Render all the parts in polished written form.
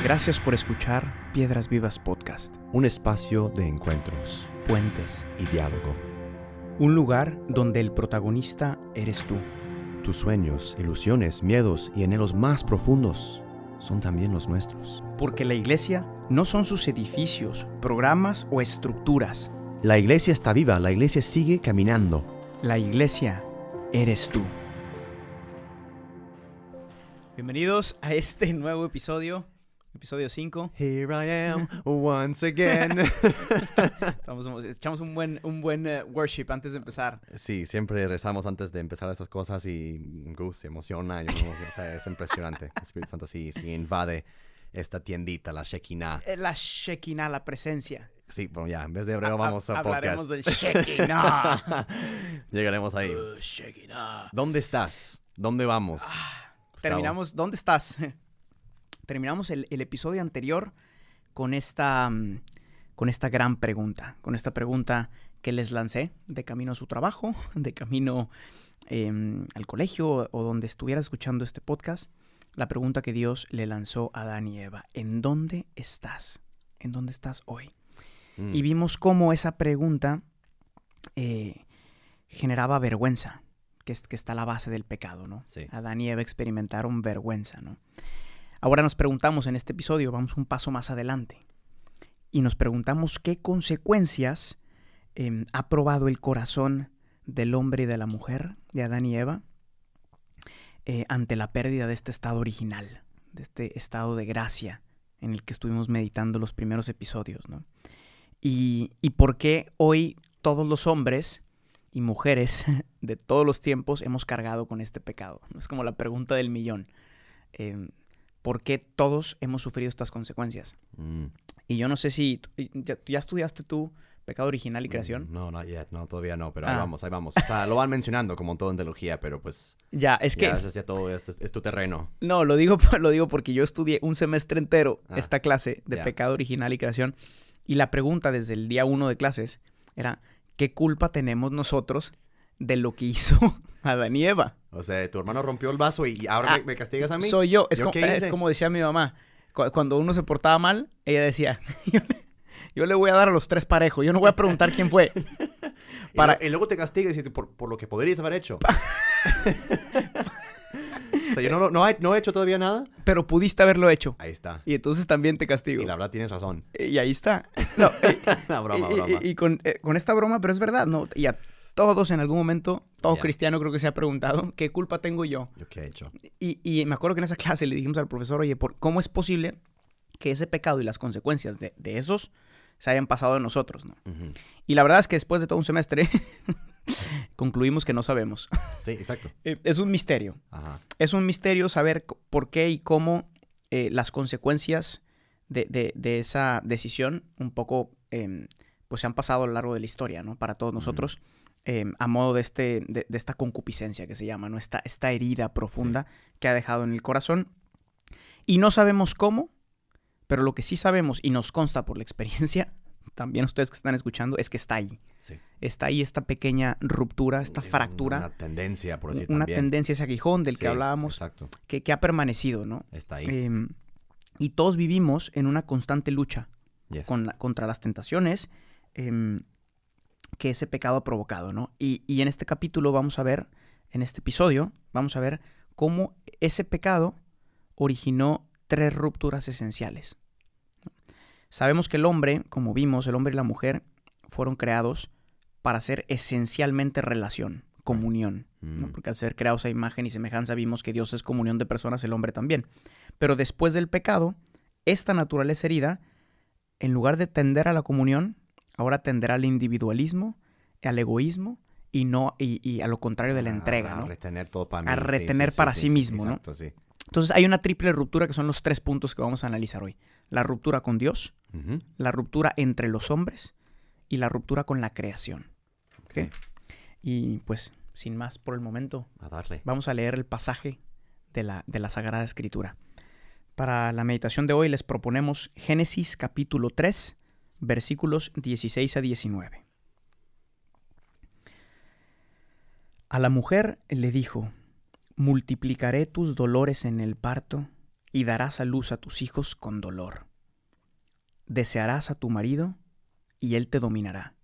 Gracias por escuchar Piedras Vivas Podcast. Un espacio de encuentros, Puentes. y diálogo. Un lugar donde el protagonista eres tú. Tus sueños, ilusiones, miedos y anhelos más profundos son también los nuestros. Porque la iglesia no son sus edificios, programas o estructuras. La iglesia está viva, la iglesia sigue caminando. La iglesia eres tú. Bienvenidos a este nuevo episodio 5. Here I am once again. Echamos un buen worship antes de empezar. Sí, siempre rezamos antes de empezar estas cosas y se emociona. O sea, es impresionante. El Espíritu Santo sí invade esta tiendita, la Shekinah. La Shekinah, la presencia. Sí, bueno, ya, en vez de hebreo vamos a Hablaremos podcast. del Shekinah. Llegaremos ahí. Shekinah. ¿Dónde estás? ¿Dónde vamos? Terminamos. ¿Dónde estás? Terminamos el episodio anterior con esta gran pregunta. Con esta pregunta que les lancé de camino a su trabajo, de camino al colegio o donde estuviera escuchando este podcast. La pregunta que Dios le lanzó a Adán y Eva. ¿En dónde estás? ¿En dónde estás hoy? Y vimos cómo esa pregunta generaba vergüenza, que está a la base del pecado, ¿no? Sí. Adán y Eva experimentaron vergüenza, ¿no? Ahora nos preguntamos en este episodio, vamos un paso más adelante, y nos preguntamos qué consecuencias ha probado el corazón del hombre y de la mujer, de Adán y Eva, ante la pérdida de este estado original, de este estado de gracia en el que estuvimos meditando los primeros episodios, ¿no? Y por qué hoy todos los hombres y mujeres de todos los tiempos hemos cargado con este pecado. Es como la pregunta del millón. ¿Por qué todos hemos sufrido estas consecuencias? Y yo no sé si... ¿Ya estudiaste tú pecado original y creación? No, not yet. No, todavía no, pero ahí vamos. O sea, lo van mencionando como todo en teología, pero pues... Ya, es que... Ya todo es tu terreno. No, lo digo porque yo estudié un semestre entero esta clase de pecado original y creación. Y la pregunta desde el día 1 de clases era... ¿Qué culpa tenemos nosotros de lo que hizo Adán y Eva? O sea, tu hermano rompió el vaso y ahora me castigas a mí. Soy yo. Es ¿Qué como decía mi mamá. Cuando uno se portaba mal, ella decía, yo le voy a dar a los 3 parejos. Yo no voy a preguntar quién fue. Y luego te castigas y dices, por lo que podrías haber hecho. O sea, yo no he hecho todavía nada. Pero pudiste haberlo hecho. Ahí está. Y entonces también te castigo. Y la verdad tienes razón. Y ahí está. No, broma. Y con esta broma, pero es verdad, ¿no? Y a todos en algún momento, todo cristiano creo que se ha preguntado, ¿qué culpa tengo yo? ¿Yo qué he hecho? Y me acuerdo que en esa clase le dijimos al profesor, oye, ¿cómo es posible que ese pecado y las consecuencias de esos se hayan pasado de nosotros, ¿no? Uh-huh. Y la verdad es que después de todo un semestre... concluimos que no sabemos. Sí, exacto. Es un misterio. Ajá. Es un misterio saber por qué y cómo las consecuencias de esa decisión un poco pues se han pasado a lo largo de la historia, ¿no? Para todos nosotros, a modo de esta concupiscencia que se llama, ¿no? Esta herida profunda que ha dejado en el corazón. Y no sabemos cómo, pero lo que sí sabemos y nos consta por la experiencia, también ustedes que están escuchando, es que está ahí. Sí. Está ahí esta pequeña ruptura, esta fractura. Una tendencia, por decir una también. Tendencia, ese aguijón del que hablábamos, que ha permanecido, ¿no? Está ahí. Y todos vivimos en una constante lucha contra las tentaciones que ese pecado ha provocado, ¿no? Y en este capítulo en este episodio, vamos a ver cómo ese pecado originó 3 rupturas esenciales. Sabemos que el hombre, como vimos, el hombre y la mujer fueron creados para ser esencialmente relación, comunión, ¿no? Porque al ser creados a imagen y semejanza vimos que Dios es comunión de personas, el hombre también. Pero después del pecado, esta naturaleza herida, en lugar de tender a la comunión, ahora tenderá al individualismo, al egoísmo y a lo contrario de la entrega, ¿no? A retener todo para mí. A retener para sí mismo, ¿no? Exacto, sí. Entonces hay una triple ruptura que son los 3 puntos que vamos a analizar hoy. La ruptura con Dios, la ruptura entre los hombres y la ruptura con la creación. ¿Okay? Y pues, sin más por el momento, vamos a leer el pasaje de la Sagrada Escritura. Para la meditación de hoy les proponemos Génesis capítulo 3, versículos 16 a 19. A la mujer le dijo: multiplicaré tus dolores en el parto y darás a luz a tus hijos con dolor. Desearás a tu marido y él te dominará.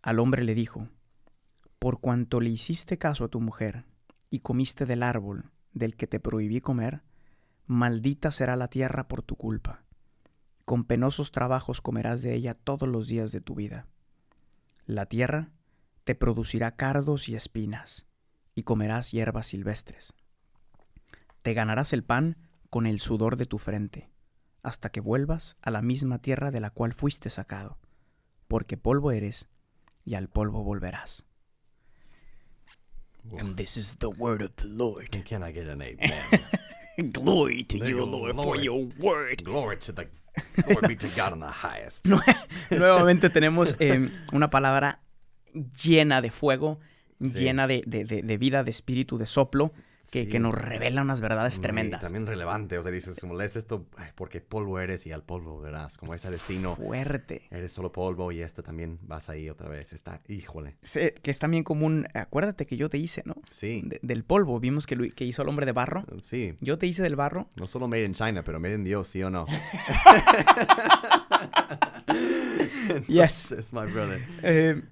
Al hombre le dijo: por cuanto le hiciste caso a tu mujer y comiste del árbol del que te prohibí comer, maldita será la tierra por tu culpa. Con penosos trabajos comerás de ella todos los días de tu vida. La tierra te producirá cardos y espinas, y comerás hierbas silvestres. Te ganarás el pan con el sudor de tu frente, hasta que vuelvas a la misma tierra de la cual fuiste sacado, porque polvo eres, y al polvo volverás. And this is the word of the Lord. And can I get an amen? Glory to you, Lord, for your word. Glory be to God in the highest. Nuevamente tenemos una palabra llena de fuego, Sí. llena de vida, de espíritu, de soplo, Sí. que nos revela unas verdades tremendas. También relevante, o sea, dices, como lees esto, porque polvo eres y al polvo verás, como ese destino. Fuerte. Eres solo polvo y también vas ahí otra vez, híjole. Sí, que es también común, acuérdate que yo te hice, ¿no? Sí. Del polvo, vimos que hizo el hombre de barro. Sí. Yo te hice del barro. No solo made in China, pero made in Dios, ¿sí o no? Yes. Entonces, my brother.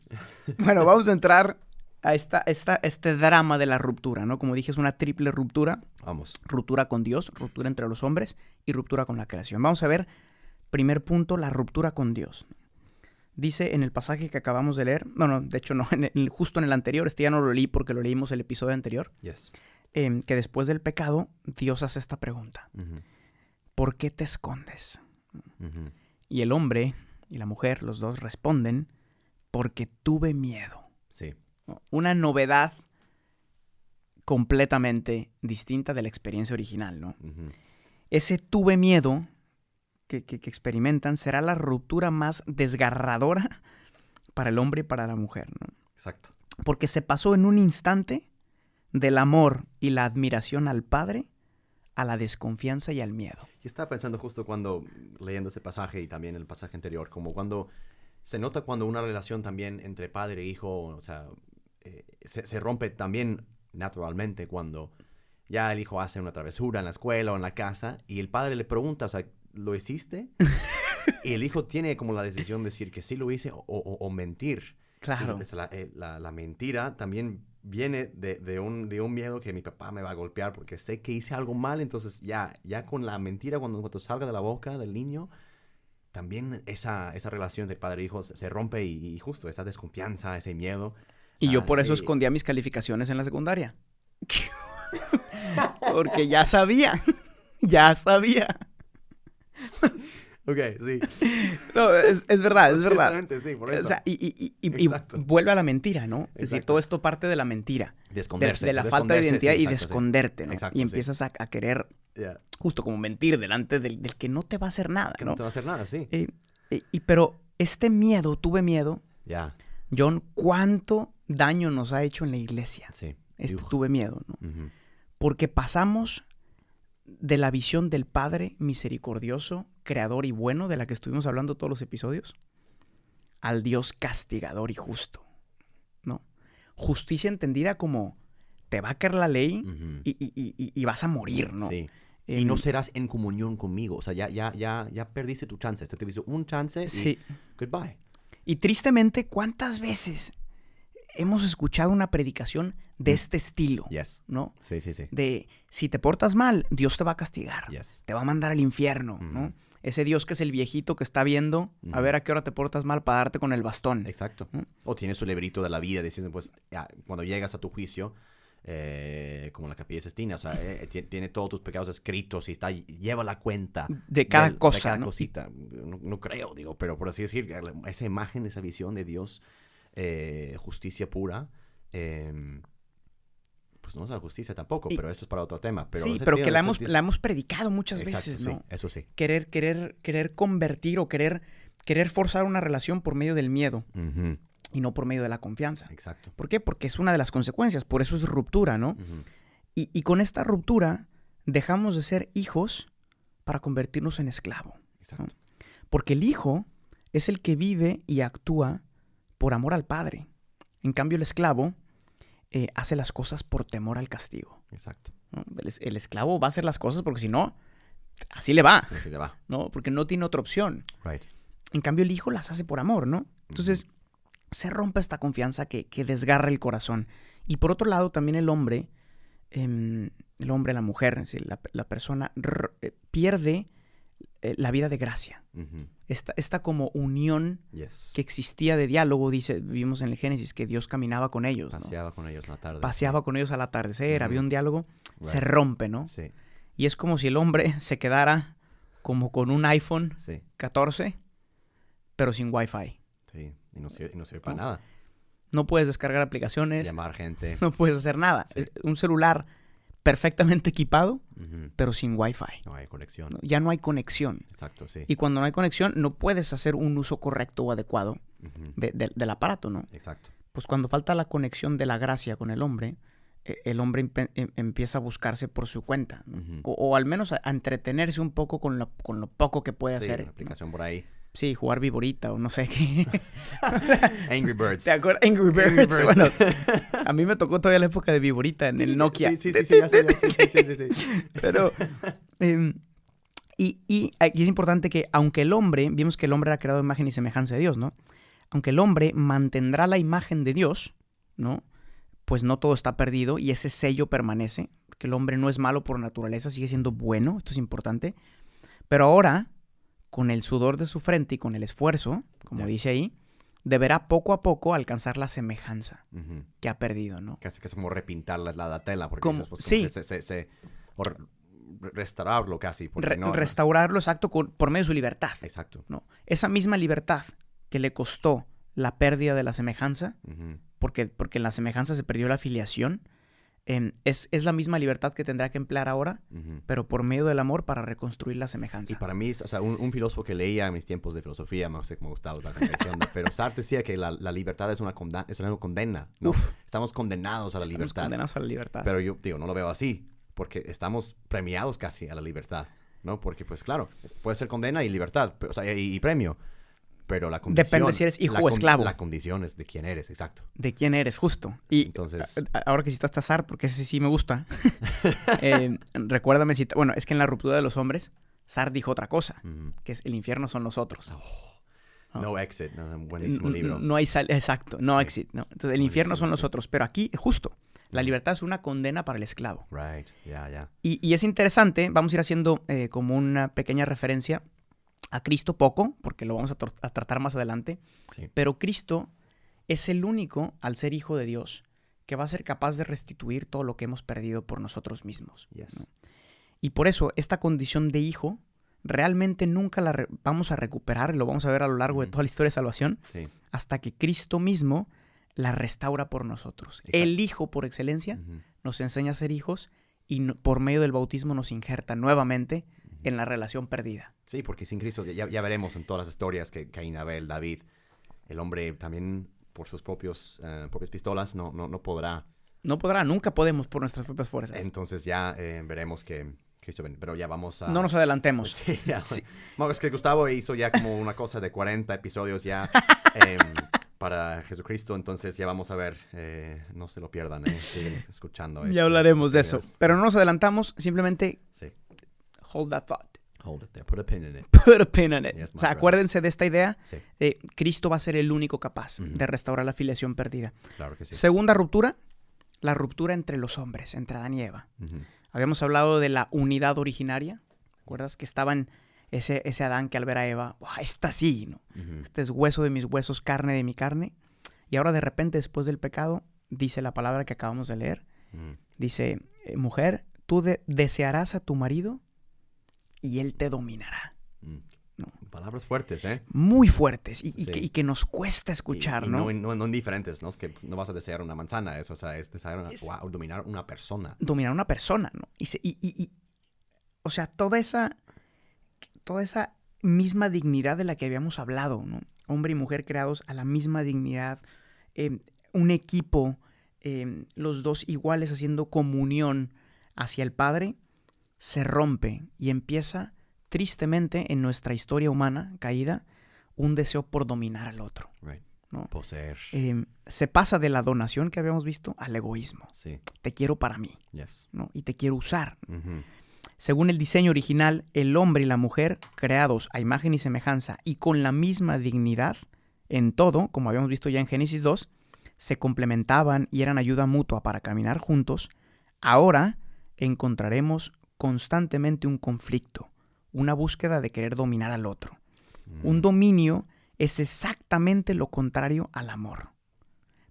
Bueno, vamos a entrar a este drama de la ruptura, ¿no? Como dije, es una triple ruptura. Vamos. Ruptura con Dios, ruptura entre los hombres y ruptura con la creación. Vamos a ver, primer punto, la ruptura con Dios. Dice en el pasaje que acabamos de leer, de hecho no, justo en el anterior, ya no lo leí porque lo leímos el episodio anterior, Yes. Que después del pecado, Dios hace esta pregunta. Uh-huh. ¿Por qué te escondes? Uh-huh. Y el hombre y la mujer, los dos responden, porque tuve miedo. Sí. Una novedad completamente distinta de la experiencia original, ¿no? Uh-huh. Ese tuve miedo que experimentan será la ruptura más desgarradora para el hombre y para la mujer, ¿no? Exacto. Porque se pasó en un instante del amor y la admiración al Padre a la desconfianza y al miedo. Yo estaba pensando justo cuando, leyendo ese pasaje y también el pasaje anterior, como cuando se nota cuando una relación también entre padre e hijo, o sea, se rompe también naturalmente cuando ya el hijo hace una travesura en la escuela o en la casa y el padre le pregunta, o sea, ¿lo hiciste? Y el hijo tiene como la decisión de decir que sí lo hice o mentir. Claro. La mentira también viene de un miedo que mi papá me va a golpear porque sé que hice algo mal. Entonces ya con la mentira, cuando salga de la boca del niño, también esa relación de padre e hijo se rompe y justo esa desconfianza, ese miedo. Y yo por eso escondía mis calificaciones en la secundaria. Porque ya sabía. Ok, sí. No, es verdad, es verdad. Precisamente, sí, por eso. O sea, y vuelve a la mentira, ¿no? Es decir, todo esto parte de la mentira. De esconderse. De la falta de identidad y de esconderte, ¿no? Exacto, y empiezas a querer, justo como mentir delante del que no te va a hacer nada, que ¿no? no te va a hacer nada, sí. Pero este miedo, tuve miedo, Ya. John, ¿cuánto daño nos ha hecho en la iglesia? Sí. Tuve miedo, ¿no? Uh-huh. Porque pasamos de la visión del Padre misericordioso, creador y bueno, de la que estuvimos hablando todos los episodios, al Dios castigador y justo, ¿no? Justicia entendida como te va a caer la ley Uh-huh. y vas a morir, ¿no? Sí. Y no serás en comunión conmigo. O sea, ya perdiste tu chance. Te tuviste un chance y Sí. goodbye. Y tristemente, ¿cuántas veces hemos escuchado una predicación de este estilo? Yes. ¿No? Sí. De si te portas mal, Dios te va a castigar. Yes. Te va a mandar al infierno, ¿no? Ese Dios que es el viejito que está viendo a ver a qué hora te portas mal para darte con el bastón. Exacto. O tienes su librito de la vida diciendo, pues, ya, cuando llegas a tu juicio, como en la Capilla Sixtina, o sea, tiene todos tus pecados escritos y lleva la cuenta de cada cosa, de cada ¿no? cosita. No creo, digo, pero por así decir, esa imagen, esa visión de Dios, justicia pura, pues no es la justicia tampoco, pero eso es para otro tema. Pero sí, pero que la hemos predicado muchas Exacto, veces, ¿no? Sí, eso sí. Querer convertir o querer forzar una relación por medio del miedo. Uh-huh. Y no por medio de la confianza. Exacto. ¿Por qué? Porque es una de las consecuencias. Por eso es ruptura, ¿no? Uh-huh. Y con esta ruptura dejamos de ser hijos para convertirnos en esclavo. Exacto. ¿No? Porque el hijo es el que vive y actúa por amor al padre. En cambio, el esclavo hace las cosas por temor al castigo. Exacto. ¿no? El esclavo va a hacer las cosas porque si no, así le va. Así le va. ¿No? Porque no tiene otra opción. Right. En cambio, el hijo las hace por amor, ¿no? Entonces, se rompe esta confianza que desgarra el corazón. Y por otro lado, también el hombre, la mujer, es decir, la persona pierde la vida de gracia. Esta como unión que existía de diálogo, vimos en el Génesis que Dios caminaba con ellos, ¿no? Paseaba con ellos en la tarde. Paseaba con ellos al atardecer, había un diálogo, se rompe, ¿no? Sí. Y es como si el hombre se quedara como con un iPhone 14, pero sin Wi-Fi. Sí, y no sirve para nada. No puedes descargar aplicaciones. Llamar gente. No puedes hacer nada. Sí. Un celular perfectamente equipado, pero sin Wi-Fi. No hay conexión. ¿No? Ya no hay conexión. Exacto, sí. Y cuando no hay conexión, no puedes hacer un uso correcto o adecuado del aparato, ¿no? Exacto. Pues cuando falta la conexión de la gracia con el hombre empieza a buscarse por su cuenta, ¿no? O al menos a entretenerse un poco con lo poco que puede hacer. Una aplicación por ahí. Sí, jugar Viborita o no sé qué. Angry Birds. ¿Te acuerdas? Angry Birds. Bueno, a mí me tocó todavía la época de Viborita en el Nokia. Sí, ya sé. Pero, y aquí es importante que aunque el hombre, vimos que el hombre era creado a imagen y semejanza de Dios, ¿no? Aunque el hombre mantendrá la imagen de Dios, ¿no? Pues no todo está perdido y ese sello permanece. Que el hombre no es malo por naturaleza, sigue siendo bueno, esto es importante. Pero ahora, con el sudor de su frente y con el esfuerzo, como dice ahí, deberá poco a poco alcanzar la semejanza que ha perdido, ¿no? Casi que es como repintar la tela, porque como, pues, sí. O restaurarlo casi. Restaurarlo, exacto, por medio de su libertad. Exacto. ¿No? Esa misma libertad que le costó la pérdida de la semejanza, porque en la semejanza se perdió la filiación, es la misma libertad que tendrá que emplear ahora, pero por medio del amor para reconstruir la semejanza. Y para mí, o sea, un filósofo que leía en mis tiempos de filosofía, no sé cómo me gustaba la reflexión, pero Sartre decía que la libertad es una condena. ¿No? Estamos condenados a la libertad. Estamos condenados a la libertad. Pero yo digo, no lo veo así, porque estamos premiados casi a la libertad, ¿no? Porque, pues claro, puede ser condena y libertad, pero, o sea, y premio. Pero la condición... Depende si eres hijo o esclavo. La condición es de quién eres, exacto. De quién eres, justo. Y entonces... ahora que citaste a Sartre, porque ese sí me gusta, recuérdame citar... Bueno, es que en La ruptura de los hombres, Sartre dijo otra cosa, que es el infierno son los otros. No exit, no, un buenísimo libro. No hay exacto, no exit. No. Entonces, el infierno son los otros. Pero aquí, justo, la libertad es una condena para el esclavo. Right, ya. Y es interesante, vamos a ir haciendo como una pequeña referencia a Cristo poco, porque lo vamos a tratar más adelante, pero Cristo es el único, al ser hijo de Dios, que va a ser capaz de restituir todo lo que hemos perdido por nosotros mismos. ¿No? Y por eso, esta condición de hijo, realmente nunca la vamos a recuperar, lo vamos a ver a lo largo de toda la historia de salvación, hasta que Cristo mismo la restaura por nosotros. Exacto. El hijo, por excelencia, nos enseña a ser hijos y por medio del bautismo nos injerta nuevamente en la relación perdida. Sí, porque sin Cristo, ya veremos en todas las historias que Caín, Abel, David, el hombre también por sus propias pistolas no podrá. No podrá, nunca podemos por nuestras propias fuerzas. Entonces ya veremos que Cristo viene, pero ya vamos a... No nos adelantemos. Sí, ya. Sí. No, es que Gustavo hizo ya como una cosa de 40 episodios ya para Jesucristo, entonces ya vamos a ver, no se lo pierdan, siguen escuchando. Ya hablaremos de eso, pero no nos adelantamos, simplemente... Hold that thought. Hold it there. Put a pin in it. Put a pin in it. Yes, o sea, acuérdense de esta idea. Cristo va a ser el único capaz de restaurar la filiación perdida. Claro que sí. Segunda ruptura, la ruptura entre los hombres, entre Adán y Eva. Habíamos hablado de la unidad originaria. ¿Recuerdas que estaban ese Adán que al ver a Eva, esta sí, ¿no? Este es hueso de mis huesos, carne de mi carne. Y ahora de repente, después del pecado, dice la palabra que acabamos de leer. Dice, mujer, tú desearás a tu marido y él te dominará. ¿No? Palabras fuertes, ¿eh? Muy fuertes y que nos cuesta escuchar, ¿no? No indiferentes, ¿no? Es que no vas a desear una manzana, eso, o sea, es desear dominar una persona. Dominar una persona, ¿no? O sea, toda esa misma dignidad de la que habíamos hablado, ¿no? Hombre y mujer creados a la misma dignidad, un equipo, los dos iguales haciendo comunión hacia el Padre, se rompe y empieza tristemente en nuestra historia humana caída un deseo por dominar al otro. Right. ¿no? Poseer. Se pasa de la donación que habíamos visto al egoísmo. Sí. Te quiero para mí, Yes. ¿no? Y te quiero usar. Ujú. Según el diseño original, el hombre y la mujer, creados a imagen y semejanza y con la misma dignidad en todo, como habíamos visto ya en Génesis 2, se complementaban y eran ayuda mutua para caminar juntos. Ahora encontraremos constantemente un conflicto, una búsqueda de querer dominar al otro. Un dominio es exactamente lo contrario al amor.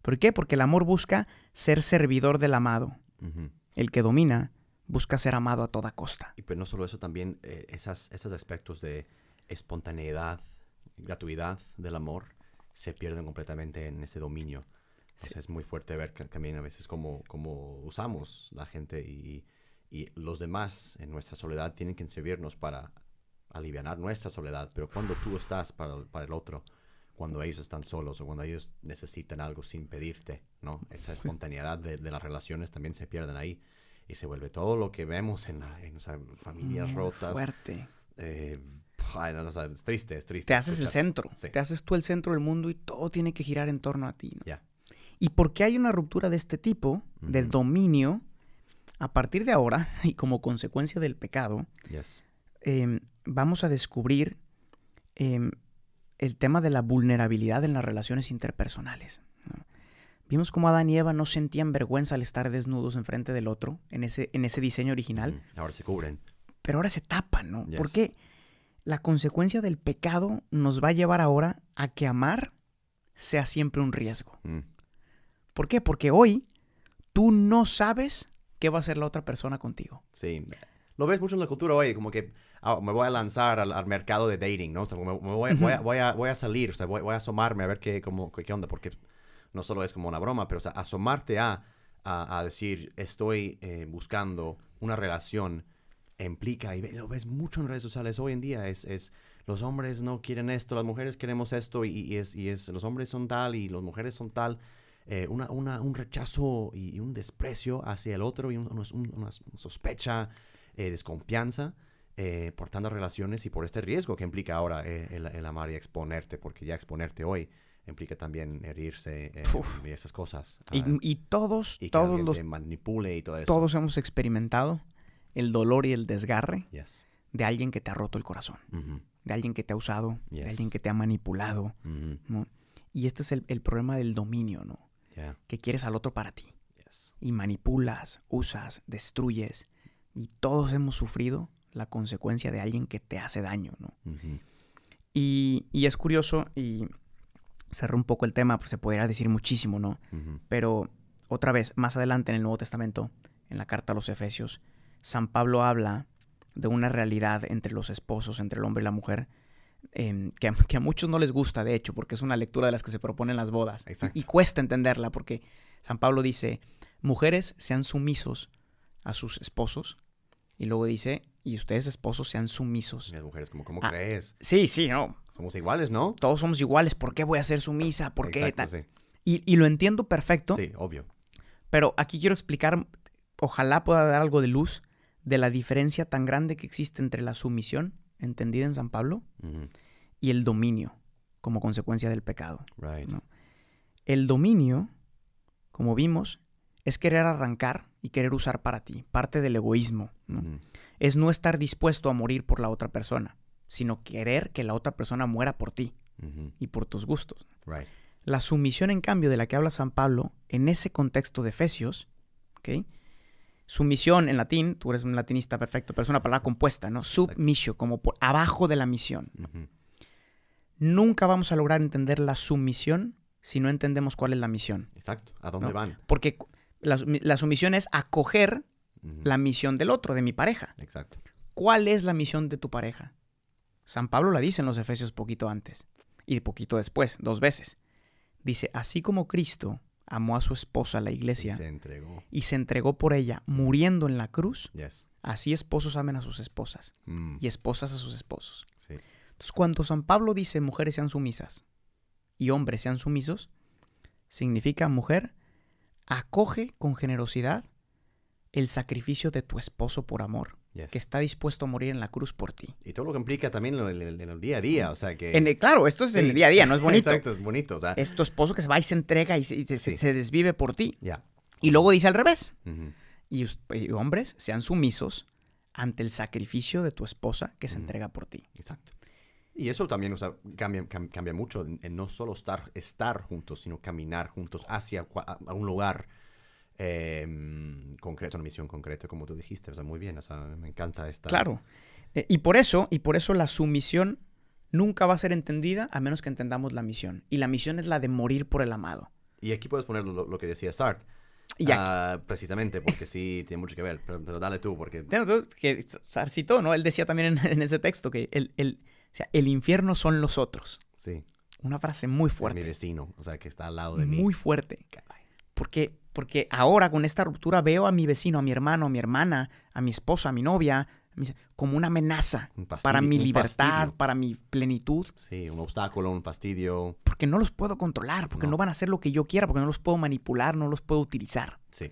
¿Por qué? Porque el amor busca ser servidor del amado. Ujú. El que domina busca ser amado a toda costa. Y pues no solo eso, también esos aspectos de espontaneidad, gratuidad del amor se pierden completamente en ese dominio. O sea, es muy fuerte ver también a veces cómo usamos la gente y los demás en nuestra soledad tienen que servirnos para alivianar nuestra soledad. Pero cuando tú estás para el otro, cuando ellos están solos o cuando ellos necesitan algo sin pedirte, ¿no? Esa espontaneidad de las relaciones también se pierden ahí. Y se vuelve todo lo que vemos en familias rotas. Fuerte. No, o sea, es triste. Te haces el centro. Sí. Te haces tú el centro del mundo y todo tiene que girar en torno a ti, ¿no? Ya. Y porque hay una ruptura de este tipo, de dominio, a partir de ahora, y como consecuencia del pecado, Yes. vamos a descubrir el tema de la vulnerabilidad en las relaciones interpersonales, ¿no? Vimos cómo Adán y Eva no sentían vergüenza al estar desnudos enfrente del otro, en ese diseño original. Ahora se cubren. Pero ahora se tapan, ¿no? Yes. Porque la consecuencia del pecado nos va a llevar ahora a que amar sea siempre un riesgo. ¿Por qué? Porque hoy tú no sabes qué va a hacer la otra persona contigo. Sí. Lo ves mucho en la cultura hoy, como que me voy a lanzar al mercado de dating, ¿no? O sea, voy a salir, o sea, voy a asomarme a ver qué onda, porque no solo es como una broma, pero o sea, asomarte a decir, estoy buscando una relación, implica, y lo ves mucho en redes sociales hoy en día, es los hombres no quieren esto, las mujeres queremos esto, y es los hombres son tal y las mujeres son tal. Un rechazo y un desprecio hacia el otro y una sospecha, desconfianza por tantas relaciones y por este riesgo que implica ahora el amar y exponerte, porque ya exponerte hoy implica también herirse y esas cosas. Y todos los te manipule y todo eso. Todos hemos experimentado el dolor y el desgarre Yes. de alguien que te ha roto el corazón, de alguien que te ha usado, Yes. de alguien que te ha manipulado, ¿no? Y este es el problema del dominio, ¿no? Yeah. Que quieres al otro para ti. Yes. Y manipulas, usas, destruyes. Y todos hemos sufrido la consecuencia de alguien que te hace daño, ¿no? Y es curioso, y cerré un poco el tema, pues se podría decir muchísimo, ¿no? Pero otra vez, más adelante en el Nuevo Testamento, en la carta a los Efesios, San Pablo habla de una realidad entre los esposos, entre el hombre y la mujer, que a muchos no les gusta, de hecho, porque es una lectura de las que se proponen las bodas. Y cuesta entenderla, porque San Pablo dice, mujeres sean sumisos a sus esposos, y luego dice, y ustedes esposos sean sumisos. Las mujeres, ¿cómo crees? Sí, no. Somos iguales, ¿no? Todos somos iguales, ¿por qué voy a ser sumisa? ¿Por qué? Exacto, sí. Y lo entiendo perfecto. Sí, obvio. Pero aquí quiero explicar, ojalá pueda dar algo de luz, de la diferencia tan grande que existe entre la sumisión, entendida en San Pablo, y el dominio, como consecuencia del pecado. Right. ¿No? El dominio, como vimos, es querer arrancar y querer usar para ti, parte del egoísmo, ¿no? Es no estar dispuesto a morir por la otra persona, sino querer que la otra persona muera por ti y por tus gustos. Right. La sumisión, en cambio, de la que habla San Pablo, en ese contexto de Efesios, ¿ok? Sumisión en latín, tú eres un latinista perfecto, pero es una palabra compuesta, ¿no? Submissio, como por abajo de la misión. Nunca vamos a lograr entender la sumisión si no entendemos cuál es la misión. Exacto. ¿A dónde van? Porque la sumisión es acoger la misión del otro, de mi pareja. Exacto. ¿Cuál es la misión de tu pareja? San Pablo la dice en los Efesios poquito antes y poquito después, 2 veces. Dice, así como Cristo amó a su esposa, la iglesia, y se entregó por ella, muriendo en la cruz, Yes. así esposos amen a sus esposas y esposas a sus esposos. Sí. Entonces, cuando San Pablo dice mujeres sean sumisas y hombres sean sumisos, significa mujer, acoge con generosidad el sacrificio de tu esposo por amor, que está dispuesto a morir en la cruz por ti. Y todo lo que implica también en el día a día, o sea que... Claro, esto es en el día a día, no es bonito. Exacto, es bonito, o sea... Es tu esposo que se va y se entrega y se desvive por ti. Yeah. Y luego dice al revés. Uh-huh. Y hombres, sean sumisos ante el sacrificio de tu esposa que se entrega por ti. Exacto. Y eso también, o sea, cambia mucho en no solo estar juntos, sino caminar juntos hacia a un lugar concreto, una misión concreta, como tú dijiste. O sea, muy bien, o sea, me encanta esta... Claro. Y por eso la sumisión nunca va a ser entendida a menos que entendamos la misión. Y la misión es la de morir por el amado. Y aquí puedes poner lo que decía Sartre. Precisamente, porque sí tiene mucho que ver. Pero dale tú, porque... Que Sartre citó, ¿no? Él decía también en ese texto que el infierno son los otros. Sí. Una frase muy fuerte. Es mi vecino, o sea, que está al lado de mí. Muy fuerte. Porque ahora con esta ruptura veo a mi vecino, a mi hermano, a mi hermana, a mi esposa, a mi novia, como una amenaza para mi libertad, para mi plenitud. Sí, un obstáculo, un fastidio. Porque no los puedo controlar, porque no van a hacer lo que yo quiera, porque no los puedo manipular, no los puedo utilizar. Sí.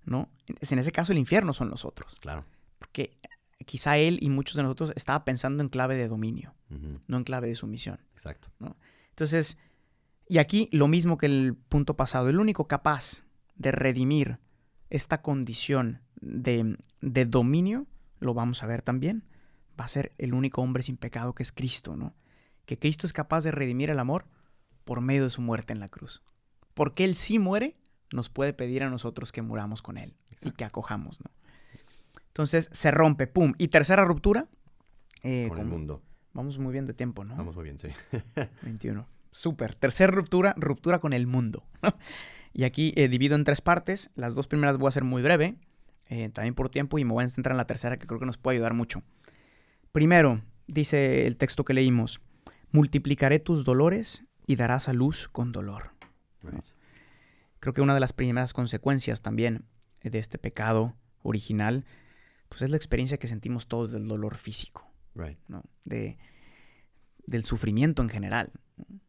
¿No? En ese caso el infierno son los otros. Claro. Porque quizá él y muchos de nosotros estaba pensando en clave de dominio, no en clave de sumisión. Exacto. ¿No? Entonces, y aquí lo mismo que el punto pasado, el único capaz de redimir esta condición de dominio, lo vamos a ver también, va a ser el único hombre sin pecado que es Cristo, ¿no? Que Cristo es capaz de redimir el amor por medio de su muerte en la cruz. Porque Él sí muere, nos puede pedir a nosotros que muramos con Él. Exacto. Y que acojamos, ¿no? Entonces se rompe, pum. Y tercera ruptura. Con el mundo. Vamos muy bien de tiempo, ¿no? Vamos muy bien, sí. 21. Súper. Tercera ruptura con el mundo. Y aquí divido en 3 partes. Las 2 primeras voy a hacer muy breve, también por tiempo, y me voy a centrar en la tercera, que creo que nos puede ayudar mucho. Primero, dice el texto que leímos, multiplicaré tus dolores y darás a luz con dolor. Right. Creo que una de las primeras consecuencias también de este pecado original, pues es la experiencia que sentimos todos del dolor físico, right. ¿no? Del sufrimiento en general.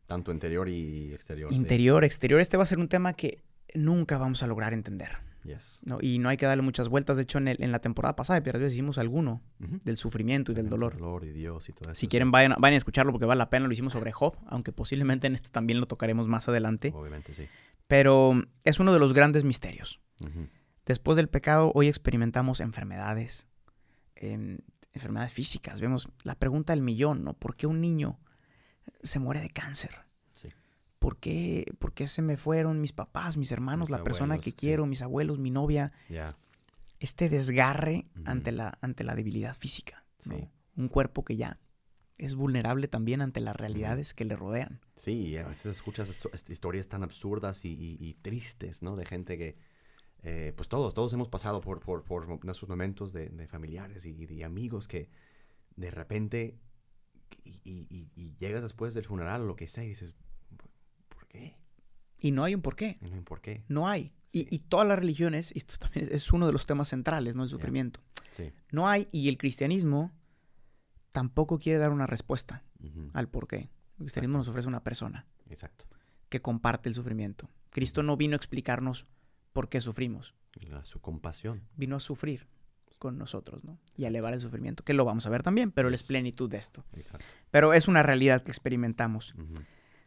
Tanto interior y exterior. Interior, sí. Exterior. Este va a ser un tema que nunca vamos a lograr entender. Yes. ¿No? Y no hay que darle muchas vueltas. De hecho, en la temporada pasada de Piedras hicimos alguno del sufrimiento y del dolor. El dolor y Dios y todo eso. Si quieren, vayan a escucharlo porque vale la pena. Lo hicimos sobre Job, aunque posiblemente en este también lo tocaremos más adelante. Obviamente, sí. Pero es uno de los grandes misterios. Después del pecado, hoy experimentamos enfermedades, enfermedades físicas. Vemos la pregunta del millón, ¿no? ¿Por qué un niño se muere de cáncer? Sí. ¿Por qué se me fueron mis papás, mis hermanos, la persona que quiero, mis abuelos, mi novia? Yeah. Este desgarre ante la debilidad física, ¿no? Sí. Un cuerpo que ya es vulnerable también ante las realidades que le rodean. Sí, a veces escuchas historias tan absurdas y tristes, ¿no? De gente que, pues todos hemos pasado por nuestros momentos de familiares y de amigos que de repente y llegas después del funeral o lo que sea y dices, ¿por qué? Y no hay un por qué. No hay un por qué. No hay. Sí. Y todas las religiones, y esto también es uno de los temas centrales, ¿no? El sufrimiento. Sí. No hay, y el cristianismo tampoco quiere dar una respuesta al por qué. El cristianismo nos ofrece una persona. Exacto. Que comparte el sufrimiento. Cristo no vino a explicarnos por qué sufrimos. Su compasión. Vino a sufrir con nosotros, ¿no? Y a elevar el sufrimiento, que lo vamos a ver también, pero es plenitud de esto. Exacto. Pero es una realidad que experimentamos.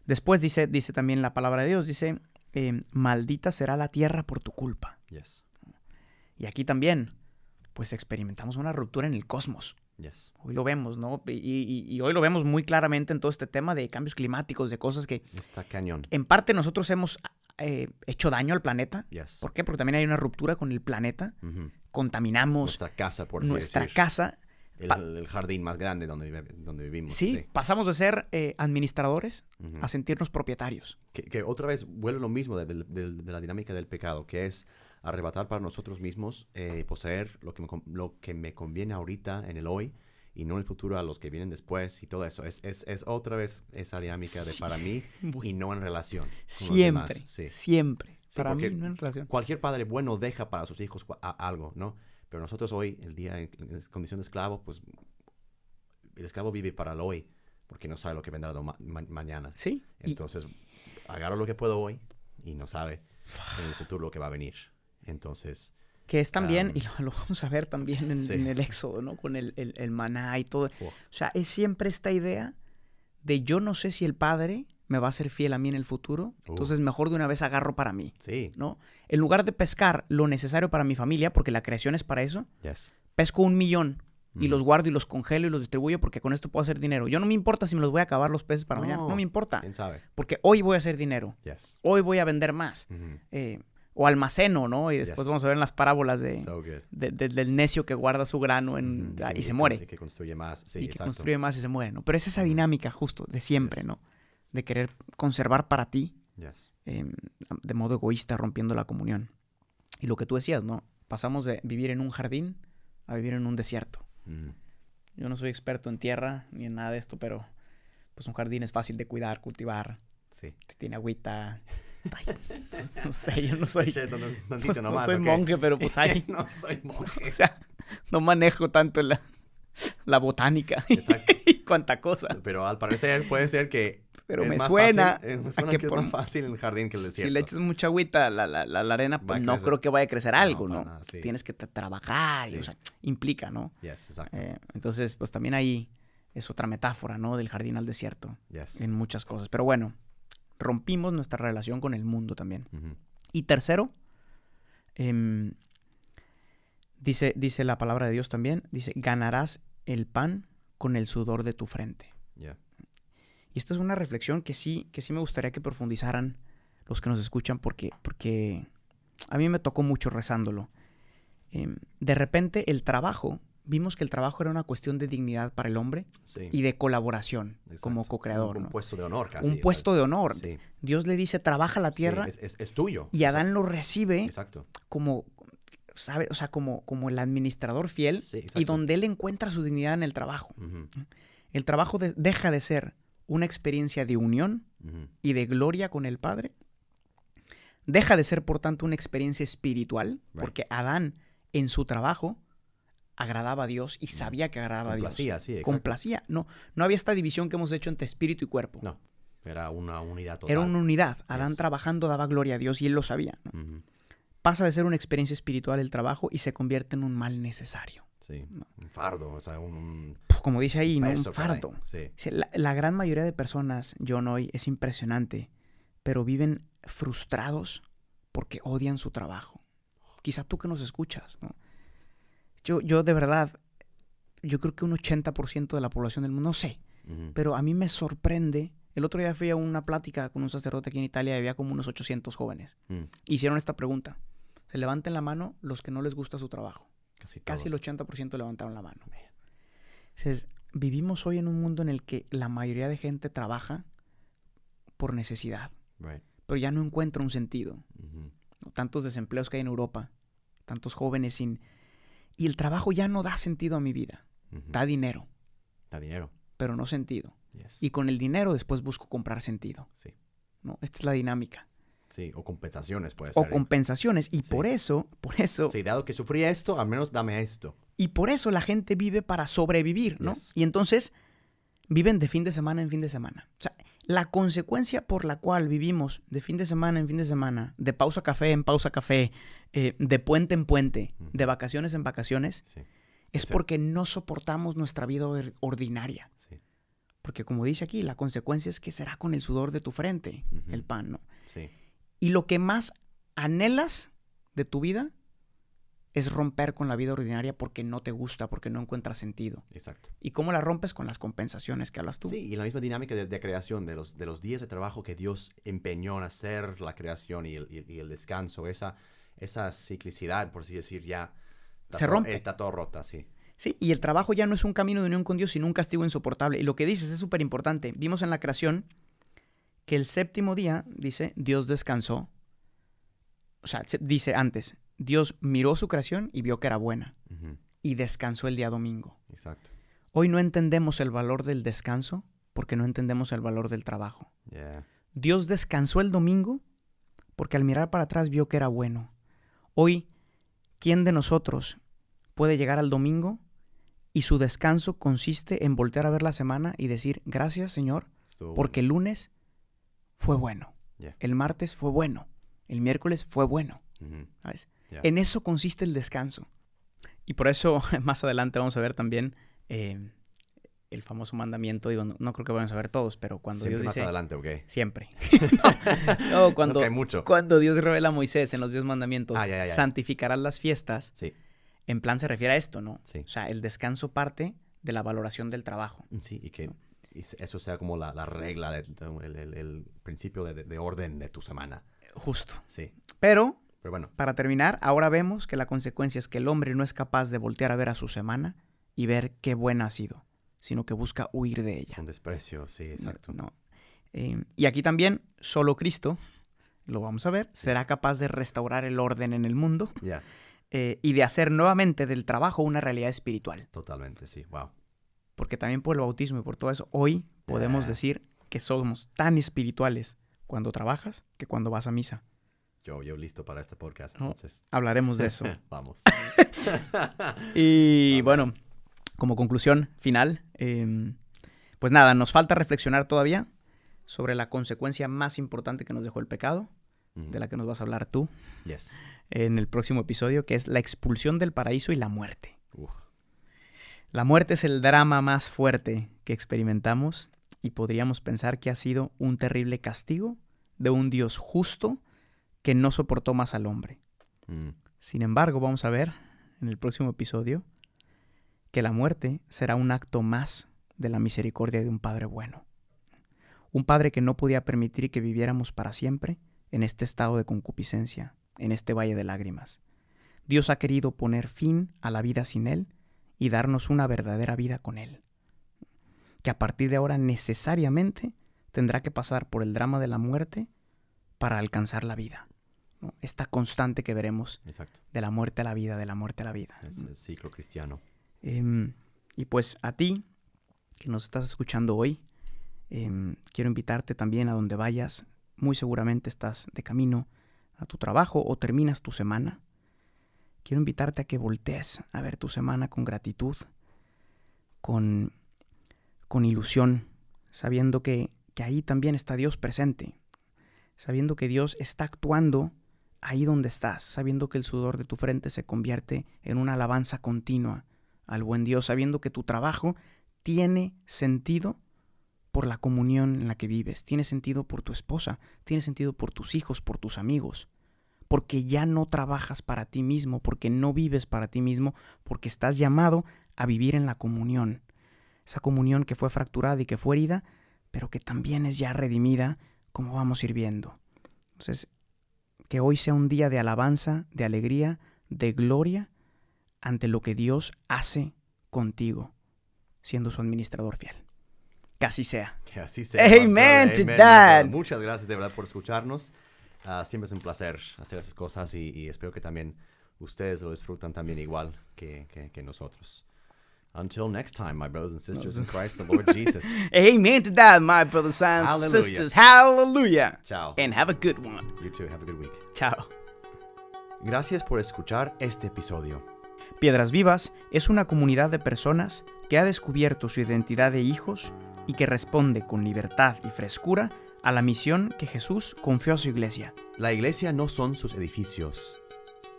Después dice también la palabra de Dios, dice, maldita será la tierra por tu culpa. Yes. Y aquí también, pues experimentamos una ruptura en el cosmos. Yes. Hoy lo vemos, ¿no? Y hoy lo vemos muy claramente en todo este tema de cambios climáticos, de cosas que... Está cañón. En parte nosotros hemos hecho daño al planeta. Yes. ¿Por qué? Porque también hay una ruptura con el planeta. Contaminamos nuestra casa, por nuestra decir. casa. El jardín más grande donde vivimos. Sí, pasamos de ser administradores a sentirnos propietarios. Que otra vez vuelve lo mismo de la dinámica del pecado, que es arrebatar para nosotros mismos, poseer lo que me conviene ahorita en el hoy y no en el futuro a los que vienen después y todo eso. Es otra vez esa dinámica de para mí y no en relación. Siempre, sí. Siempre. Sí, para mí no en relación. Cualquier padre bueno deja para sus hijos algo, ¿no? Pero nosotros hoy, el día en condición de esclavo, pues el esclavo vive para el hoy, porque no sabe lo que vendrá mañana. Sí. Entonces, agarro lo que puedo hoy y no sabe en el futuro lo que va a venir. Entonces, Que es también, y lo vamos a ver también en el Éxodo, ¿no? Con el maná y todo. O sea, es siempre esta idea de yo no sé si el Padre me va a ser fiel a mí en el futuro, entonces mejor de una vez agarro para mí, ¿no? En lugar de pescar lo necesario para mi familia, porque la creación es para eso, pesco 1 millón y los guardo y los congelo y los distribuyo porque con esto puedo hacer dinero. Yo no me importa si me los voy a acabar los peces para mañana, no me importa. ¿Quién sabe? Porque hoy voy a hacer dinero, hoy voy a vender más. O almaceno, ¿no? Y después vamos a ver en las parábolas del necio que guarda su grano y se muere. Y que construye más. Sí, y que construye más y se muere, ¿no? Pero es esa dinámica justo de siempre, ¿no? De querer conservar para ti de modo egoísta, rompiendo la comunión. Y lo que tú decías, ¿no? Pasamos de vivir en un jardín a vivir en un desierto. Yo no soy experto en tierra ni en nada de esto, pero pues un jardín es fácil de cuidar, cultivar. Tiene agüita. Ay, no sé, yo no soy... no soy monje, pero pues hay... No soy monje. O sea, no manejo tanto la botánica. Exacto. Y cuánta cosa. Pero al parecer puede ser que... Pero me suena... Me suena que es más fácil en el jardín que el desierto. Si le echas mucha agüita a la arena, pues no creo que vaya a crecer algo, ¿no? Nada, tienes que trabajar, y, o sea, implica, ¿no? Exacto. Entonces, pues también ahí es otra metáfora, ¿no? Del jardín al desierto. En muchas cosas. Pero bueno, rompimos nuestra relación con el mundo también. Y tercero, dice la palabra de Dios también, dice, ganarás el pan con el sudor de tu frente. Y esta es una reflexión que sí me gustaría que profundizaran los que nos escuchan porque a mí me tocó mucho rezándolo. De repente el trabajo, vimos que el trabajo era una cuestión de dignidad para el hombre y de colaboración como co-creador. Un puesto de honor casi. Un puesto de honor. Dios le dice, trabaja la tierra. Es tuyo. Y Adán lo recibe como, ¿sabe? O sea, como el administrador fiel y donde él encuentra su dignidad en el trabajo. El trabajo deja de ser una experiencia de unión y de gloria con el Padre. Deja de ser, por tanto, una experiencia espiritual, porque Adán, en su trabajo, agradaba a Dios y sabía que agradaba a Dios. Complacía. No había esta división que hemos hecho entre espíritu y cuerpo. No, era una unidad total. Era una unidad. Adán trabajando daba gloria a Dios y él lo sabía, ¿no? Pasa de ser una experiencia espiritual el trabajo y se convierte en un mal necesario. ¿no? Un fardo, o sea, como dice ahí, ¿no? Un fardo. La gran mayoría de personas, John, hoy es impresionante, pero viven frustrados porque odian su trabajo. Quizá tú que nos escuchas, ¿no? Yo de verdad, yo creo que un 80% de la población del mundo, no sé, pero a mí me sorprende. El otro día fui a una plática con un sacerdote aquí en Italia y había como unos 800 jóvenes. Hicieron esta pregunta. Se levanten la mano los que no les gusta su trabajo. Casi el 80% levantaron la mano. Entonces, vivimos hoy en un mundo en el que la mayoría de gente trabaja por necesidad, pero ya no encuentra un sentido. Tantos desempleos que hay en Europa, tantos jóvenes sin... Y el trabajo ya no da sentido a mi vida. Da dinero. Pero no sentido. Y con el dinero después busco comprar sentido. ¿No? Esta es la dinámica. O compensaciones puede ser. O compensaciones. Y por eso... Sí, dado que sufrí esto, al menos dame esto. Y por eso la gente vive para sobrevivir, ¿no? Y entonces viven de fin de semana en fin de semana. O sea, la consecuencia por la cual vivimos de fin de semana en fin de semana, de pausa café en pausa café, de puente en puente, de vacaciones en vacaciones, es porque no soportamos nuestra vida ordinaria. Porque como dice aquí, la consecuencia es que será con el sudor de tu frente el pan, ¿no? Y lo que más anhelas de tu vida es romper con la vida ordinaria porque no te gusta, porque no encuentras sentido. ¿Y cómo la rompes? Con las compensaciones que hablas tú. Sí, y la misma dinámica de creación, de los días de trabajo que Dios empeñó en hacer la creación y el descanso, esa ciclicidad, por así decir, ya se rompe. Está todo rota, Sí, y el trabajo ya no es un camino de unión con Dios, sino un castigo insoportable. Y lo que dices es súper importante. Vimos en la creación que el séptimo día, dice, Dios descansó. O sea, dice antes, Dios miró su creación y vio que era buena. Y descansó el día domingo. Hoy no entendemos el valor del descanso porque no entendemos el valor del trabajo. Dios descansó el domingo porque al mirar para atrás vio que era bueno. Hoy, ¿quién de nosotros puede llegar al domingo y su descanso consiste en voltear a ver la semana y decir, gracias, Señor, porque el lunes fue bueno, el martes fue bueno, el miércoles fue bueno, ¿sabes? Yeah. En eso consiste el descanso. Y por eso más adelante vamos a ver también el famoso mandamiento. Digo, no creo que vamos a ver todos, pero cuando Siempre Dios dice... más adelante, ¿ok? Siempre. No, cuando, hay mucho. cuando Dios revela a Moisés en los 10 mandamientos, ya. santificarás las fiestas. Sí. En plan se refiere a esto, ¿no? Sí. O sea, el descanso parte de la valoración del trabajo. Sí, y que eso sea como la regla, el principio de orden de tu semana. Justo. Sí. Pero bueno. Para terminar, ahora vemos que la consecuencia es que el hombre no es capaz de voltear a ver a su semana y ver qué buena ha sido, sino que busca huir de ella. Con desprecio, sí, exacto. No. Y aquí también, solo Cristo, lo vamos a ver, será capaz de restaurar el orden en el mundo. Yeah. Y de hacer nuevamente del trabajo una realidad espiritual. Totalmente, sí. Wow. Porque también por el bautismo y por todo eso, hoy podemos decir que somos tan espirituales cuando trabajas que cuando vas a misa. Yo listo para este podcast, entonces. Hablaremos de eso. Vamos. Y bueno, como conclusión final, pues nada, nos falta reflexionar todavía sobre la consecuencia más importante que nos dejó el pecado, de la que nos vas a hablar tú. Yes. En el próximo episodio, que es la expulsión del paraíso y la muerte. La muerte es el drama más fuerte que experimentamos y podríamos pensar que ha sido un terrible castigo de un Dios justo que no soportó más al hombre. Sin embargo, vamos a ver en el próximo episodio que la muerte será un acto más de la misericordia de un Padre bueno. Un Padre que no podía permitir que viviéramos para siempre en este estado de concupiscencia, en este valle de lágrimas. Dios ha querido poner fin a la vida sin Él y darnos una verdadera vida con Él, que a partir de ahora necesariamente tendrá que pasar por el drama de la muerte para alcanzar la vida, ¿no? Esta constante que veremos. Exacto. De la muerte a la vida, de la muerte a la vida. Es el ciclo cristiano. Y pues a ti, que nos estás escuchando hoy, quiero invitarte también a donde vayas. Muy seguramente estás de camino a tu trabajo o terminas tu semana. Quiero invitarte a que voltees a ver tu semana con gratitud, con ilusión, sabiendo que ahí también está Dios presente, sabiendo que Dios está actuando ahí donde estás, sabiendo que el sudor de tu frente se convierte en una alabanza continua al buen Dios, sabiendo que tu trabajo tiene sentido por la comunión en la que vives, tiene sentido por tu esposa, tiene sentido por tus hijos, por tus amigos, porque ya no trabajas para ti mismo, porque no vives para ti mismo, porque estás llamado a vivir en la comunión, esa comunión que fue fracturada y que fue herida, pero que también es ya redimida, como vamos a ir viendo. Entonces, que hoy sea un día de alabanza, de alegría, de gloria ante lo que Dios hace contigo, siendo su administrador fiel. Que así sea. Que así sea. Amen to that. Muchas gracias de verdad por escucharnos. Siempre es un placer hacer esas cosas y espero que también ustedes lo disfrutan también igual que nosotros. Until next time, my brothers and sisters in Christ, the Lord Jesus. Amen to that, my brothers and sisters. Hallelujah. Ciao. And have a good one. You too. Have a good week. Ciao. Gracias por escuchar este episodio. Piedras Vivas es una comunidad de personas que ha descubierto su identidad de hijos y que responde con libertad y frescura a la misión que Jesús confió a su iglesia. La iglesia no son sus edificios.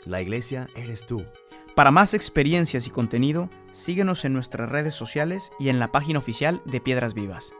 La iglesia eres tú. Para más experiencias y contenido, síguenos en nuestras redes sociales y en la página oficial de Piedras Vivas.